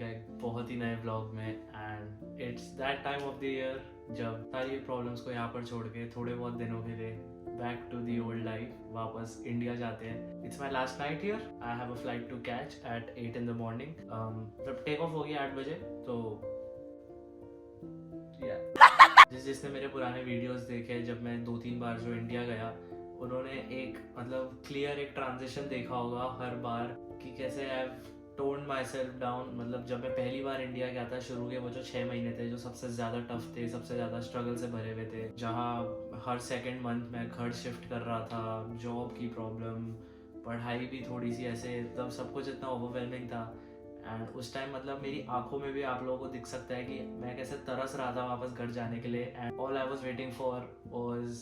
Back बहुत ही नए vlog में। And it's that time of the year जब सारी प्रॉब्लम्स को यहाँ पर छोड़ के थोड़े बहुत दिनों के लिए back to the old life वापस इंडिया जाते हैं। It's my last night here. I have a flight to catch at 8 in the morning। जब टेक ऑफ हो गया 8 बजे तो जिसने मेरे पुराने वीडियोस देखे जब मैं 2-3 बार जो इंडिया गया, उन्होंने एक मतलब क्लियर एक ट्रांजिशन देखा होगा हर बार कि कैसे I have toned my self down. मतलब जब मैं पहली बार इंडिया गया था, शुरू के वो जो 6 महीने थे जो सबसे ज़्यादा टफ थे, सबसे ज़्यादा स्ट्रगल से भरे हुए थे, जहाँ हर सेकेंड मंथ मैं घर शिफ्ट कर रहा था, जॉब की प्रॉब्लम, पढ़ाई भी थोड़ी सी ऐसे, तब सब कुछ इतना ओवरवेलमिंग था। एंड उस टाइम मतलब मेरी आंखों में भी आप लोगों को दिख सकता है कि मैं कैसे तरस रहा था वापस घर जाने के लिए। And all I was waiting for was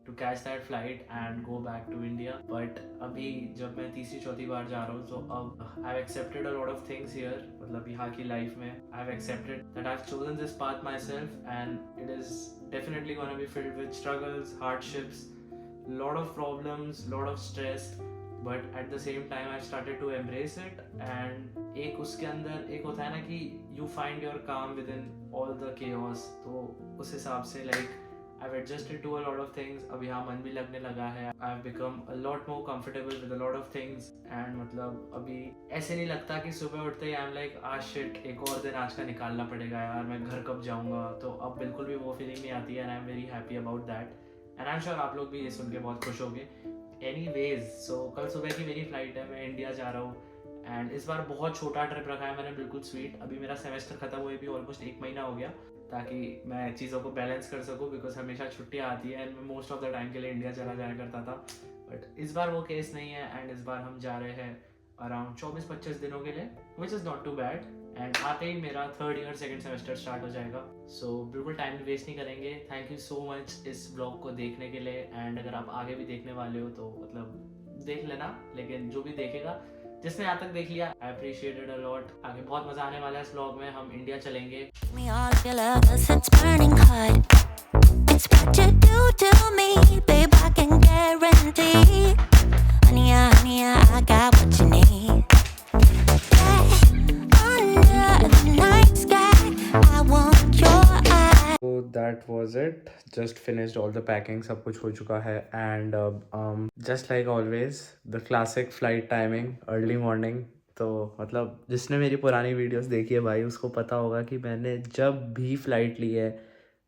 to catch that flight and go back to India. But अभी जब मैं तीसरी चौथी बार जा रहा हूँ तो अब I have accepted a lot of things here. मतलब यहाँ की लाइफ में I have accepted that I have chosen this path myself and it is definitely gonna be filled with struggles, hardships, lot of problems, lot of stress, but at the same time I started to embrace it. And एक उसके अंदर एक होता है ना कि you find your calm within all the chaos, तो उस हिसाब से like I have adjusted to a lot of things. अब यहाँ मन भी लगने लगा है। I have become a lot more comfortable with a lot of things. And मतलब अभी ऐसे नहीं लगता कि सुबह उठते ही आई एम लाइक आज शिट एक और दिन आज का निकालना पड़ेगा यार, मैं घर कब जाऊँगा। तो अब बिल्कुल भी वो फीलिंग नहीं आती है and I am very happy about that. And I am sure आप लोग भी ये सुन के बहुत खुश होंगे। एनीवेज सो कल सुबह की मेरी फ्लाइट है, मैं इंडिया जा रहा हूँ। एंड इस बार बहुत छोटा ट्रिप रखा है मैंने, बिल्कुल स्वीट। अभी मेरा सेमेस्टर खत्म हुए भी ऑलमोस्ट 1 महीना हो गया, ताकि मैं चीज़ों को बैलेंस कर सकूँ, बिकॉज हमेशा छुट्टियाँ आती है एंड मैं मोस्ट ऑफ द टाइम के लिए इंडिया चला जाया करता था। बट इस बार वो केस नहीं है एंड इस बार हम जा रहे हैं अराउंड 24-25 दिनों के लिए, which is not too bad. And आते ही मेरा 3rd year 2nd semester start हो जाएगा। सो बिल्कुल टाइम वेस्ट नहीं करेंगे। थैंक यू सो मच इस ब्लॉग को देखने के लिए। एंड अगर आप आगे भी देखने वाले हो तो मतलब देख लेना, लेकिन जो भी देखेगा, जिसने यहाँ तक देख लिया, आई अप्रिशिएटेड अ लॉट। आगे बहुत मजा आने वाला है इस ब्लॉग में। हम इंडिया चलेंगे। That was it. Just finished all the packing. सब कुछ हो चुका है and just like always the classic flight timing early morning। तो मतलब जिसने मेरी पुरानी वीडियोस देखी है भाई, उसको पता होगा कि मैंने जब भी फ्लाइट ली है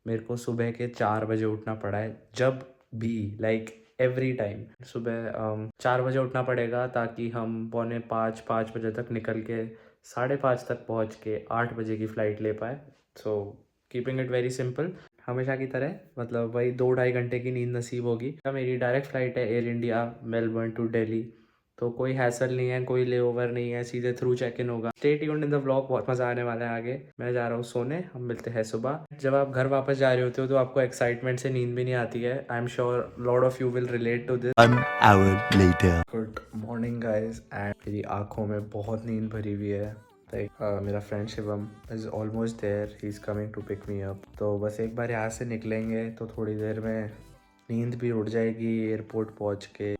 मेरे को सुबह के 4 बजे उठना पड़ा है। जब भी लाइक एवरी टाइम सुबह 4 बजे उठना पड़ेगा, ताकि हम 4:45-5 बजे तक निकल के 5:30 तक पहुँच के 8 बजे की फ़्लाइट ले पाए। So keeping it very simple, हमेशा की तरह मतलब वही 2-2.5 घंटे की नींद नसीब होगी। मेरी डायरेक्ट फ़्लाइट है Air India Melbourne to Delhi, तो कोई हैसल नहीं है, कोई लेओवर नहीं है, सीधे थ्रू चेक इन होगा। Stay tuned in the vlog, बहुत मज़ा आने वाला है आगे। मैं जा रहा हूँ सोने, हम मिलते हैं सुबह। जब आप घर वापस जा रहे होते हो तो आपको एक्साइटमेंट से नींद भी नहीं आती है। I am sure lot of you will relate to this. 1 hour later। Good morning guys. And मेरी आँखों में बहुत नींद भरी हुई है। मेरा friend Shivam is almost there, he is coming to pick me up. तो बस एक बार यहाँ से निकलेंगे तो थोड़ी देर में नींद भी उड़ जाएगी एयरपोर्ट पहुँच के।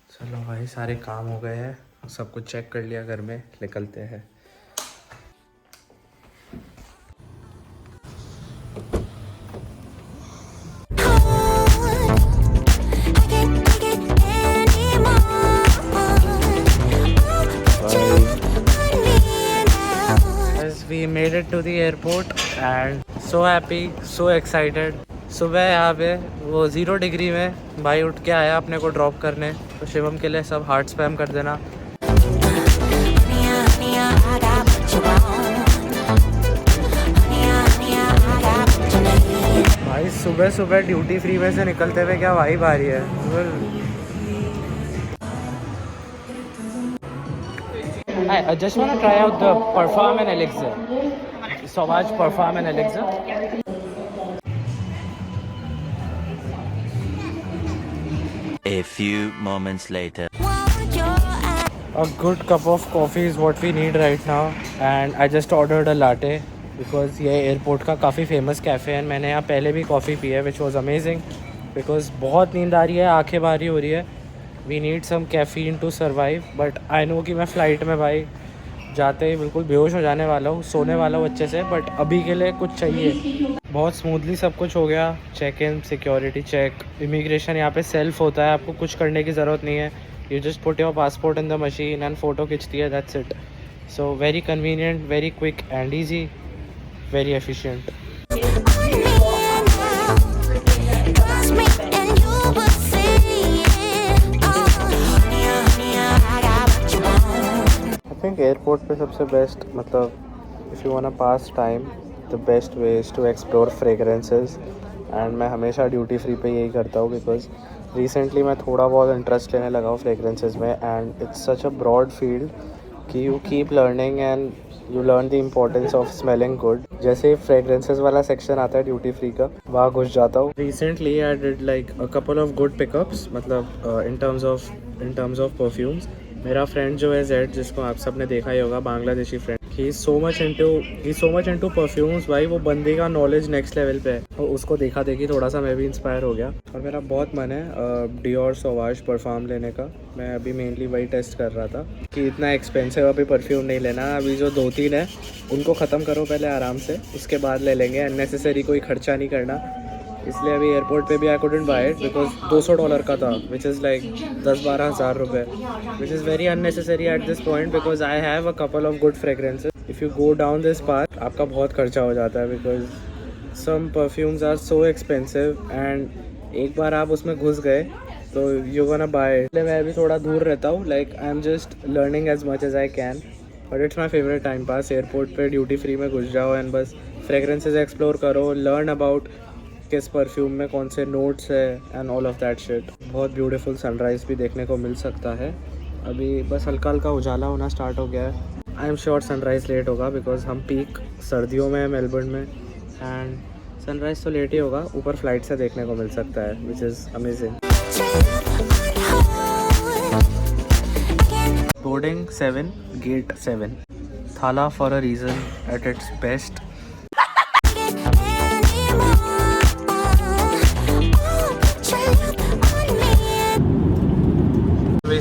चलो भाई, सारे काम हो गए हैं, सब कुछ चेक कर लिया घर में, निकलते हैं। We made it to the airport and so happy, so excited। सुबह यहाँ पे वो 0 डिग्री में भाई उठ के आया अपने को ड्रॉप करने, तो शिवम के लिए सब हार्ट स्पैम कर देना। भाई सुबह सुबह ड्यूटी फ्री में से निकलते हुए क्या वाइब आ रही है। I just want to try out the Parfum and Elixir. Sauvage Parfum and Elixir. A few moments later। A good cup of coffee is what we need right now, and I just ordered a latte because ये airport का काफ़ी famous cafe है। मैंने यहाँ पहले भी coffee P है, which was amazing because बहुत नींद आ रही है, आंखें भारी हो रही है। We need some caffeine to survive, but I know कि मैं फ़्लाइट में भाई जाते ही बिल्कुल बेहोश हो जाने वाला हूँ, सोने वाला हूँ अच्छे से, बट अभी के लिए कुछ चाहिए। बहुत स्मूथली सब कुछ हो गया, check in, security check, immigration यहाँ पे सेल्फ होता है, आपको कुछ करने की ज़रूरत नहीं है। You just put your passport in the machine and photo खिंचती है, that's it. So very convenient, very quick and easy, very efficient. I think airport पे सबसे बेस्ट, मतलब if you want to pass time, the best way is to explore fragrances. And मैं हमेशा duty free पे यही करता हूँ, because recently मैं थोड़ा बहुत इंटरेस्ट लेने लगा हूँ फ्रेगरेंसेस में, and it's such a broad field कि you keep learning and you learn the importance of smelling good. जैसे फ्रेगरेंसेस वाला सेक्शन आता है ड्यूटी फ्री का, वहाँ घुस जाता हूँ। Recently I did like a couple of good pickups, मतलब इन टर्म्स ऑफ परफ्यूम्स। मेरा फ्रेंड जो है जेड, जिसको आप सब ने देखा ही होगा, Bangladeshi friend, he is so much into perfumes. भाई वो बंदे का नॉलेज नेक्स्ट लेवल पे है, तो उसको देखा देखी थोड़ा सा मैं भी इंस्पायर हो गया, और मेरा बहुत मन है डियोर सोवाज परफ्यूम लेने का। मैं अभी मेनली वही टेस्ट कर रहा था कि इतना एक्सपेंसिव अभी परफ्यूम नहीं लेना, अभी जो 2-3 है उनको ख़त्म करो पहले आराम से, उसके बाद ले लेंगे। अननेसेसरी कोई खर्चा नहीं करना, इसलिए अभी एयरपोर्ट पे भी I couldn't buy it because $200 का था, विच इज़ लाइक 10-12 हज़ार रुपये, which is very unnecessary at this point, because I have a couple of good fragrances. If you go down this path आपका बहुत खर्चा हो जाता है, because some perfumes are so expensive, and एक बार आप उसमें घुस गए तो यू गोना बाय। इसलिए मैं अभी थोड़ा दूर रहता हूँ, like I am just learning as much as I can, but it's my favourite time pass. Airport पे ड्यूटी फ्री में घुस जाओ एंड बस फ्रेगरेंसेस एक्सप्लोर करो, लर्न अबाउट किस परफ्यूम में कौन से नोट्स है and all of that shit. बहुत ब्यूटीफुल सनराइज़ भी देखने को मिल सकता है। अभी बस हल्का हल्का उजाला होना स्टार्ट हो गया है। I am sure sunrise late होगा, बिकॉज हम पीक सर्दियों में हैं मेलबर्न में, एंड सनराइज़ तो लेट ही होगा, ऊपर फ्लाइट से देखने को मिल सकता है, which is amazing. Boarding 7, gate 7, Thala for a reason at its best.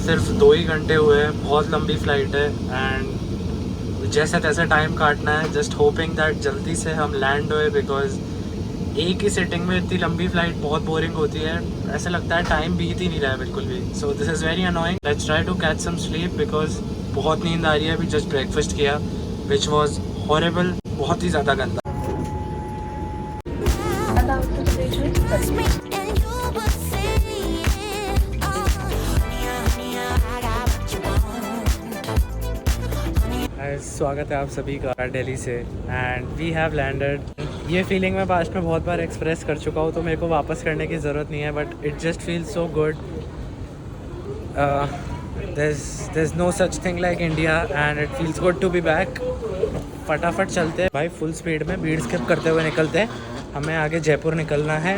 सिर्फ 2 ही घंटे हुए हैं, बहुत लंबी फ़्लाइट है, एंड जैसे तैसे टाइम काटना है, जस्ट होपिंग दैट जल्दी से हम लैंड होए, बिकॉज एक ही सिटिंग में इतनी लंबी फ़्लाइट बहुत बोरिंग होती है, ऐसा लगता है टाइम बीत ही नहीं रहा है बिल्कुल भी। So this is very annoying. Let's try to catch some sleep, because बहुत नींद आ रही है। अभी जस्ट ब्रेकफास्ट किया, विच वॉज हॉरेबल, बहुत ही ज़्यादा गंदा। स्वागत है आप सभी का दिल्ली से, एंड वी हैव लैंडेड। ये फीलिंग मैं पास्ट में बहुत बार एक्सप्रेस कर चुका हूँ, तो मेरे को वापस करने की ज़रूरत नहीं है, but it just feels so good. there's no such thing like India and it feels good to be back। फटाफट चलते हैं भाई, फुल स्पीड में भीड़ स्किप करते हुए निकलते हैं, हमें आगे जयपुर निकलना है।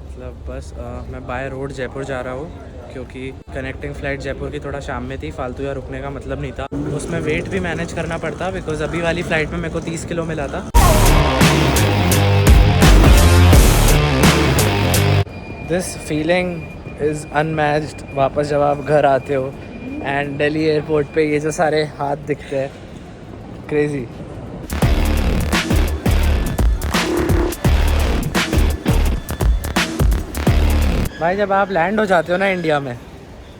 मतलब बस मैं बाय रोड जयपुर जा रहा हूँ, क्योंकि कनेक्टिंग फ़्लाइट जयपुर की थोड़ा शाम में थी, फालतू या रुकने का मतलब नहीं था, उसमें वेट भी मैनेज करना पड़ता, बिकॉज अभी वाली फ़्लाइट में मेरे को 30 किलो मिला था। दिस फीलिंग इज़ अनमैच्ड वापस जब आप घर आते हो, एंड दिल्ली एयरपोर्ट पे ये जो सारे हाथ दिखते हैं, क्रेज़ी। भाई जब आप लैंड हो जाते हो ना इंडिया में,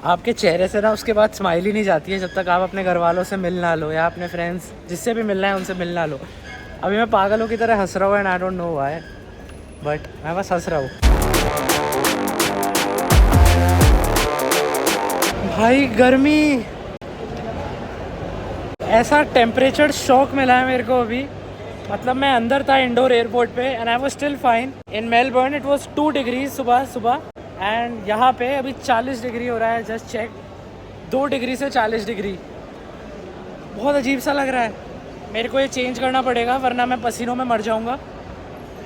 आपके चेहरे से ना उसके बाद स्माइल ही नहीं जाती है जब तक आप अपने घर वालों से मिल ना लो, या अपने फ्रेंड्स जिससे भी मिलना है उनसे मिल ना लो। अभी मैं पागलों की तरह हंस रहा हूँ, and I don't know why, but मैं बस हंस रहा हूँ। भाई गर्मी, ऐसा टेम्परेचर शॉक मिला है मेरे को अभी। मतलब मैं अंदर था इंडोर एयरपोर्ट पे, and I was still fine. In Melbourne it was 2 degree सुबह, एंड यहाँ पे अभी 40 डिग्री हो रहा है। जस्ट चेक, 2 डिग्री से 40 डिग्री, बहुत अजीब सा लग रहा है। मेरे को ये चेंज करना पड़ेगा, वरना मैं पसीनों में मर जाऊँगा।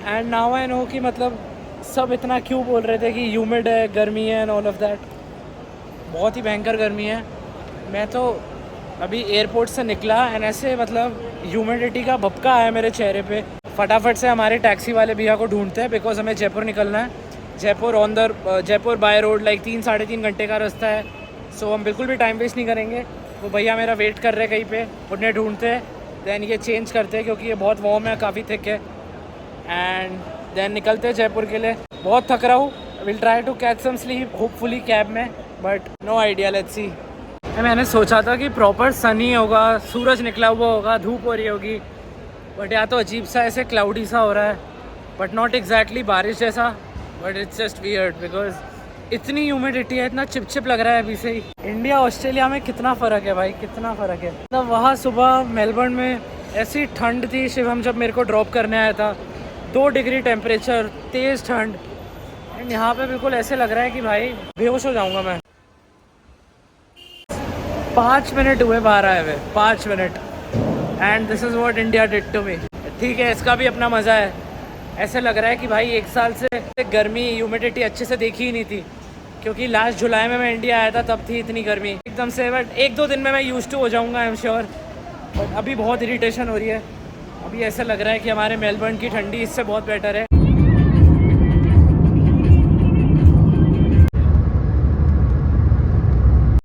एंड नाउ आई नो कि मतलब सब इतना क्यों बोल रहे थे कि ह्यूमिड है, गर्मी है एंड ऑल ऑफ दैट। बहुत ही भयंकर गर्मी है। मैं तो अभी एयरपोर्ट से निकला, एंड ऐसे मतलब ह्यूमिडिटी का भपका आया मेरे चेहरे पे। फटाफट से हमारे टैक्सी वाले भैया को ढूंढते हैं, बिकॉज हमें जयपुर निकलना है। जयपुर बाय रोड लाइक 3-3.5 घंटे का रास्ता है। सो हम बिल्कुल भी टाइम वेस्ट नहीं करेंगे। वो भैया मेरा वेट कर रहे हैं कहीं पे, उन्हें ढूंढते हैं, दैन ये चेंज करते हैं क्योंकि ये बहुत वार्म है, काफ़ी थिक है, एंड देन निकलते हैं जयपुर के लिए। बहुत थक रहा हूँ, will try to catch some sleep hopefully cab में, but no idea, let's see. मैंने सोचा था कि प्रॉपर सनी होगा, सूरज निकला हुआ होगा, धूप हो रही होगी, बट यहाँ तो अजीब सा ऐसे क्लाउडी सा हो रहा है, बट नॉट एग्जैक्टली बारिश जैसा, but it's just weird because इतनी ह्यूमिडिटी है, इतना चिपचिप लग रहा है अभी से ही। इंडिया ऑस्ट्रेलिया में कितना फ़र्क है भाई, कितना फ़र्क है। मतलब वहाँ सुबह मेलबर्न में ऐसी ठंड थी, शिवम जब मेरे को ड्रॉप करने आया था, 2 डिग्री टेम्परेचर, तेज़ ठंड, एंड यहाँ पे बिल्कुल ऐसे लग रहा है कि भाई बेहोश हो जाऊँगा मैं। 5 मिनट हुए बाहर आए हुए, 5 मिनट, and this is what India did to me. ठीक है, इसका भी अपना मज़ा है। ऐसे लग रहा है कि भाई 1 साल से गर्मी ह्यूमिडिटी अच्छे से देखी ही नहीं थी, क्योंकि लास्ट जुलाई में मैं इंडिया आया था, तब थी इतनी गर्मी एकदम से। बट 1-2 दिन में मैं यूज्ड टू हो जाऊंगा, आई एम श्योर। बट अभी बहुत इरिटेशन हो रही है। अभी ऐसा लग रहा है कि हमारे मेलबर्न की ठंडी इससे बहुत बेटर है।